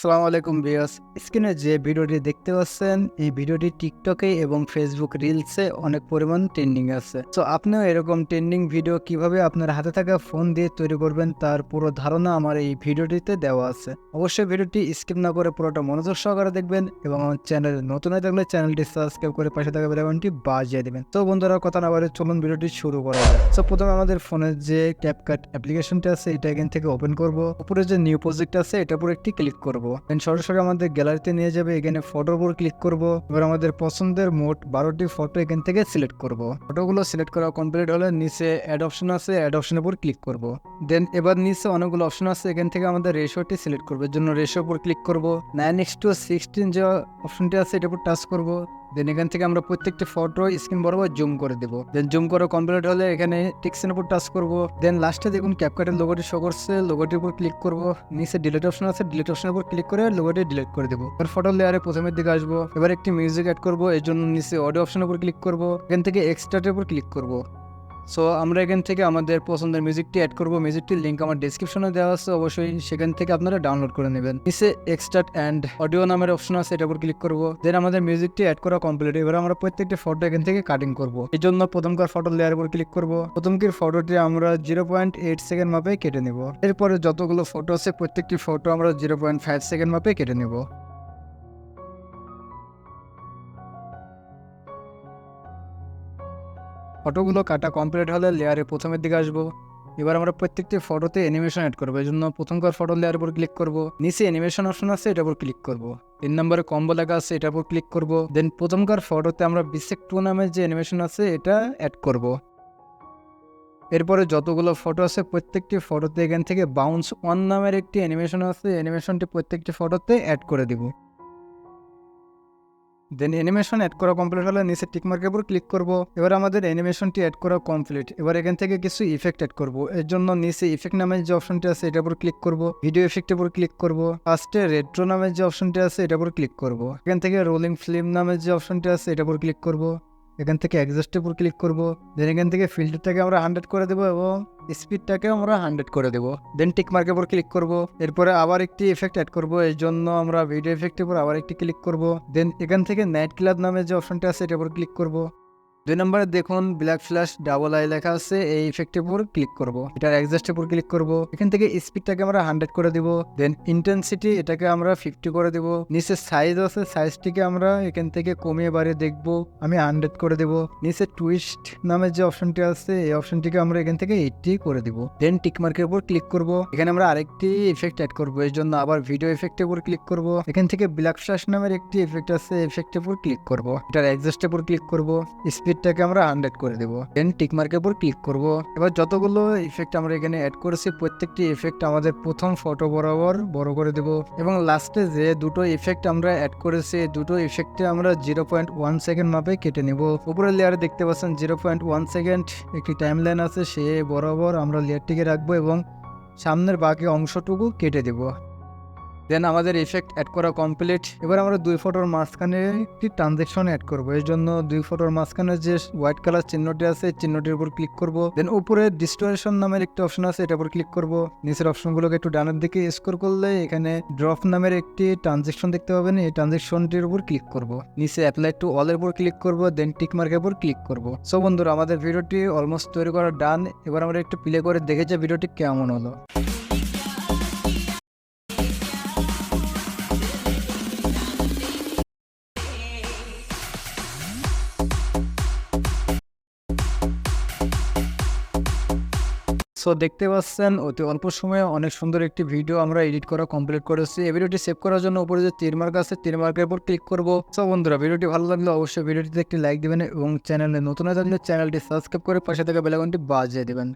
আসসালামু আলাইকুম ভিউয়ার্স, স্ক্রিনে যে ভিডিওটি দেখতে পাচ্ছেন এই ভিডিওটি টিকটকে এবং ফেসবুক রিলসে অনেক পরিমাণ ট্রেন্ডিং আছে। সো আপনিও এরকম ট্রেন্ডিং ভিডিও কিভাবে আপনার হাতে থাকা ফোন দিয়ে তৈরি করবেন তার পুরো ধারণা আমার এই ভিডিওটিতে দেওয়া আছে। অবশ্যই ভিডিওটি স্কিপ না করে পুরোটা মনোযোগ সহকারে দেখবেন এবং আমার চ্যানেলে নতুন হয়ে থাকলে চ্যানেলটি সাবস্ক্রাইব করে পাশে থাকা বেল আইকনটি বাজিয়ে দিবেন। তো বন্ধুরা, কথা না বাড়িয়ে চলুন ভিডিওটি শুরু করা যাক। সো প্রথমে আমাদের ফোনের যে ক্যাপকাট অ্যাপ্লিকেশনটা আছে এটা এখান থেকে ওপেন করব। উপরে যে নিউ প্রজেক্ট আছে এটার উপর একটি ক্লিক করব। দেন সরাসরি আমাদের গ্যালারিতে নিয়ে যাবে। এখানে ফটোর উপর ক্লিক করব। এবার আমাদের পছন্দের মোট 12টি ফটো এখান থেকে সিলেক্ট করব। ফটোগুলো সিলেক্ট করা কমপ্লিট হলে নিচে অ্যাড অপশন আছে, অ্যাড অপশনের উপর ক্লিক করব। দেন এবার নিচে অনেকগুলো অপশন আছে, এখান থেকে আমাদের রেশিওটি সিলেক্ট করব। এর জন্য রেশিওর উপর ক্লিক করব। 9:16 যে অপশনটি আছে এটার উপর টাচ করব। দেন এখান থেকে আমরা প্রত্যেকটি ফটো স্ক্রিন বরাবর জুম করে দেব। দেন জুম করে কমপ্লিট হলে এখানে টিক্সের উপর টাচ করব। দেন লাস্টে দেখুন ক্যাপকাটের লোগোটি শো করছে, লোগোটির উপর ক্লিক করব। নিচে ডিলিট অপশন আছে, ডিলিট অপশনের উপর ক্লিক করে লোগোটি ডিলিট করে দেবো। এবার ফটো লেয়ারে প্রথমের দিকে আসবো। এবার একটি মিউজিক অ্যাড করব, এর জন্য নিচে অডিও অপশনের উপর ক্লিক করব। এখান থেকে এক্সট্রাটের উপর ক্লিক করব। সো আমরা এখান থেকে আমাদের পছন্দের মিউজিকটি অ্যাড করব। মিউজিকটির লিঙ্ক আমার ডেসক্রিপশনে দেওয়া আছে, অবশ্যই সেখান থেকে আপনারা ডাউনলোড করে নেবেন। নিচে এক্সট্রাক্ট অ্যান্ড অডিও নামের অপশন আছে, এটার উপর ক্লিক করব। দেন আমাদের মিউজিকটি অ্যাড করা কমপ্লিট। এবার আমরা প্রত্যেকটি ফটো এখান থেকে কাটিং করব। এই জন্য প্রথমকার ফটো লেয়ার উপর ক্লিক করব। প্রথমকার ফটোটি আমরা 0.8 সেকেন্ড মাপে কেটে নেব। এরপরে যতগুলো ফটো আছে প্রত্যেকটি ফটো আমরা 0.5 সেকেন্ড মাপে কেটে নেব। ফটোগুলো কাটা কমপ্লিট হলে লেয়ারে প্রথমের দিকে আসবো। এবার আমরা প্রত্যেকটি ফটোতে অ্যানিমেশন অ্যাড করবো। এই জন্য প্রথমকার ফটো লেয়ার উপর ক্লিক করব। নিচে অ্যানিমেশন অপশন আছে, এটার উপর ক্লিক করব। 3 নম্বরে কম্বো লেখা আছে, এটার উপর ক্লিক করব। দেন প্রথমকার ফটোতে আমরা বিসেক 2 নামের যে অ্যানিমেশন আছে এটা অ্যাড করব। এরপরে যতগুলো ফটো আছে প্রত্যেকটি ফটোতে এখান থেকে বাউন্স 1 নামের একটি অ্যানিমেশন আছে, অ্যানিমেশনটি প্রত্যেকটি ফটোতে অ্যাড করে দিব। দেন অ্যানিমেশন অ্যাড করা কমপ্লিট হলে নিচে টিকমার্কের উপর ক্লিক করব। এবার আমাদের অ্যানিমেশনটি অ্যাড করা কমপ্লিট। এবার এখান থেকে কিছু ইফেক্ট অ্যাড করব। এর জন্য নিচে ইফেক্ট নামের যে অপশনটি আছে এটার উপর ক্লিক করব। ভিডিও ইফেক্টের উপর ক্লিক করব। ফার্স্টে রেট্রো নামের যে অপশনটি আছে এটার উপর ক্লিক করব। এখান থেকে রোলিং ফিল্ম নামের যে অপশনটি আছে এটার উপর ক্লিক করব। এখান থেকে অ্যাডজাস্টের উপর ক্লিক করব। দেন এখান থেকে ফিল্টারটাকে আমরা 100 করে দেবো এবং স্পিডটাকে আমরা 100 করে দেবো। দেন টিক মার্কের উপর ক্লিক করব। এরপরে আবার একটি এফেক্ট অ্যাড করব। এর জন্য আমরা ভিডিও এফেক্টের উপর আবার একটি ক্লিক করব। দেন এখান থেকে নাইট ক্লাব নামের যে অপশনটা আছে এটার উপর ক্লিক করব। 2 নম্বরে দেখুন ব্ল্যাক ফ্ল্যাশ ডাবল আই লেখা আছে, এই ইফেক্টের উপর ক্লিক করব। এটার অ্যাডজাস্টের উপর ক্লিক করব। এখান থেকে স্পিডটাকে আমরা 100 করে দিব। দেন ইন্টেন্সিটি এটাকে আমরা 50 করে দেব। নিচে সাইজ আছে, সাইজটিকে আমরা এখান থেকে কমিয়ে বাড়িয়ে দেখব, আমি 100 করে দেব। নিচে টুইস্ট নামের যে অপশনটি আছে এই অপশনটিকে আমরা এখান থেকে 80 করে দিব। দেন টিকমার্কের উপর ক্লিক করব। এখানে আমরা আরেকটি ইফেক্ট অ্যাড করব। এর জন্য আবার ভিডিও ইফেক্টের উপর ক্লিক করব। এখান থেকে ব্ল্যাক ফ্ল্যাশ নামের একটি ইফেক্ট আছে, ইফেক্টের উপর ক্লিক করব। এটার অ্যাডজাস্টের উপর ক্লিক করব। স্পিডটাকে আমরা 100 করে দেব। দেন টিকমার্কের উপর ক্লিক করব। এবার যতগুলো ইফেক্ট আমরা এখানে অ্যাড করেছি প্রত্যেকটি ইফেক্ট আমাদের প্রথম ফটো বরাবর বড় করে দেব এবং লাস্টে যে দুটো ইফেক্ট আমরা অ্যাড করেছি দুটো ইফেক্টে আমরা 0.1 সেকেন্ড মাপে কেটে নেব। উপরের লেয়ারে দেখতে পাচ্ছেন 0.1 সেকেন্ড একটি টাইম লাইন আছে, সে বরাবর আমরা লেয়ারটিকে রাখবো এবং সামনের বাকি অংশটুকু কেটে দেব। দেন আমাদের ইফেক্ট অ্যাড করা কমপ্লিট। এবার আমরা 2 ফটোর মাঝখানে একটি ট্রানজেকশন অ্যাড করব। এর জন্য 2 ফটোর মাঝখানে যে হোয়াইট কালার চিহ্নটি আছে চিহ্নটির উপর ক্লিক করব। দেন উপরে ডিস্টোরেশন নামের একটি অপশন আছে, এটার উপর ক্লিক করব। নিচের অপশনগুলোকে একটু ডানের দিকে স্ক্রল করলে এখানে ড্রপ নামের একটি ট্রানজেকশন দেখতে পাবেন, এই ট্রানজেকশনটির উপর ক্লিক করব। নিচে অ্যাপ্লাই টু অল এর উপর ক্লিক করব। দেন টিক মার্কের উপর ক্লিক করব। সো বন্ধুরা, আমাদের ভিডিওটি অলমোস্ট তৈরি করা ডান। এবার আমরা একটু প্লে করে দেখে যে ভিডিওটি কেমন হলো। সো দেখতে পাচ্ছেন অতি অল্প সময়ে অনেক সুন্দর একটি ভিডিও আমরা এডিট করা কমপ্লিট করেছি। এই ভিডিওটি সেভ করার জন্য উপরে যে তীর মার্ক আছে তীর মার্কের উপর ক্লিক করব। সো বন্ধুরা, ভিডিওটি ভালো লাগলে অবশ্যই ভিডিওটিতে একটি লাইক দিবেন এবং চ্যানেলে নতুন হয়ে থাকলে চ্যানেলটি সাবস্ক্রাইব করে পাশে থাকা বেল আইকনটি বাজিয়ে দিবেন।